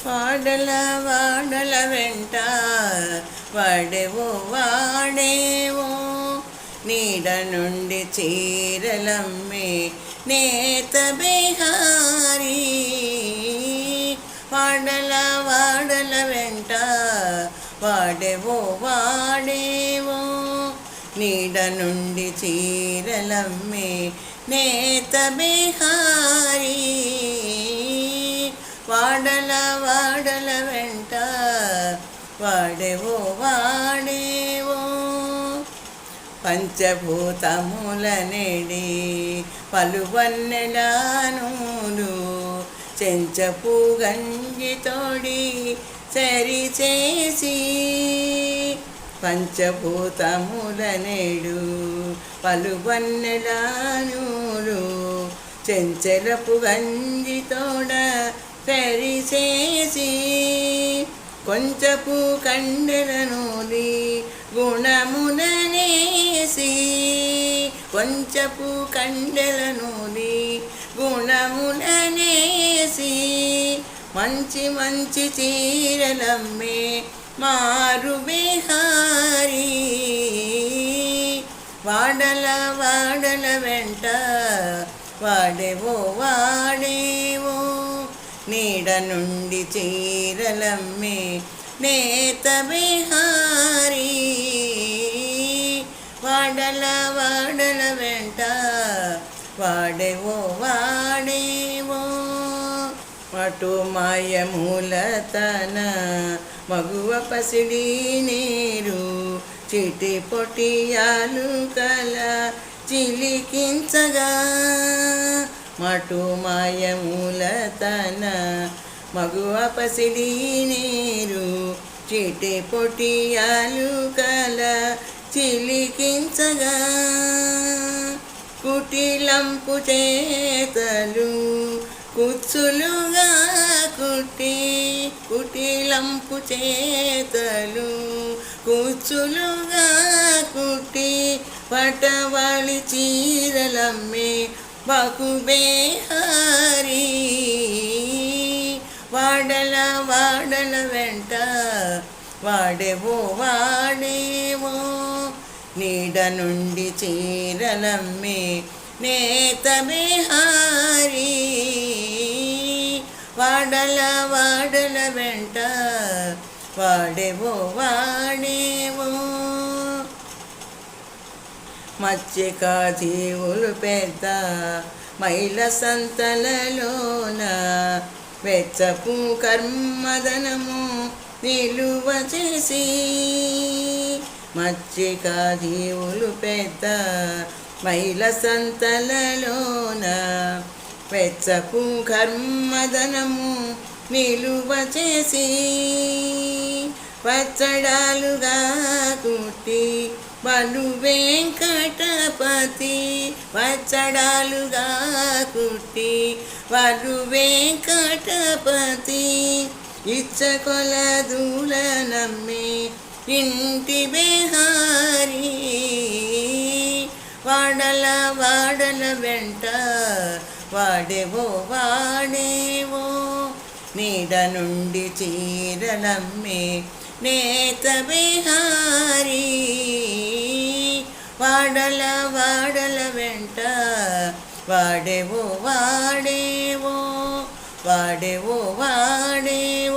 వాడల వాడల వెంట వాడేవో వాడేవో నీడ నుండి చీరలమ్మే నేత బిహారీ. వాడల వాడల వెంట వాడేవో వాడేవో నీడ నుండి చీరలమ్మే నేత బిహారీ. వాడల వాడల వెంట వాడేవో వాడేవో పంచభూతముల నెడి పలువన్నెల నూలు చెంచపు గంజి తోడి సరిచేసి. పంచభూతముల నేడు పలువన్నెల నూలు చెంచలపు గంజి తోడ సరిచేసి. కొంచెపు కండెల నూలి గుణములనేసి. కొంచెపు కండెల నూలి గుణములనేసి. మంచి మంచి చీరలమ్మే మారు బిహారీ. వాడల వాడల వెంట వాడేవో వాడేవో నీడ నుండి చీరలమ్మే నేత బిహారీ. వాడల వాడల వెంట వాడేవో వాడేవో అటు మాయమూల తన మగువ పసిడి నీరు చిటి పొటియాలు కల చిలికించగా. మటు మాయమూల తన మగువ పసిడి నీరు చిటి పొటియాలు కల చిలికించగా. కుటిలంపు చేతలు కుచ్చులుగా కుట్టి. కుటిలంపు చేతలు కుచ్చులుగా కుట్టి పటవళి చీరలమ్మే బకుబేహారీ. వాడల వాడల వెంట వాడేవో వాడేవో నీడ నుండి చీరలమ్మే నేత బిహారీ. వాడల వాడల వెంట వాడేవో వాడేవో మత్స్యక జీవులు పెద్ద మైల సంతలలోన వెచ్చపు కర్మదనము నిలువ చేసి. మత్స్యక జీవులు పెద్ద మైల సంతలలోన వెచ్చపు కర్మదనము నిలువ చేసి. పచ్చడాలుగా కుట్టి బలు వెంకటపతి. పచ్చడాలుగా కుట్టి బలు వెంకటపతి. ఇచ్చకొలదుల నమ్మి ఇంటి బిహారీ. వాడల వాడల వెంట వాడేవో వాడేవో నీడ నుండి చీరలమ్మే నేత బిహారీ. వాడల వాడల వెంట వాడేవో వాడేవో వాడేవో వాడేవో.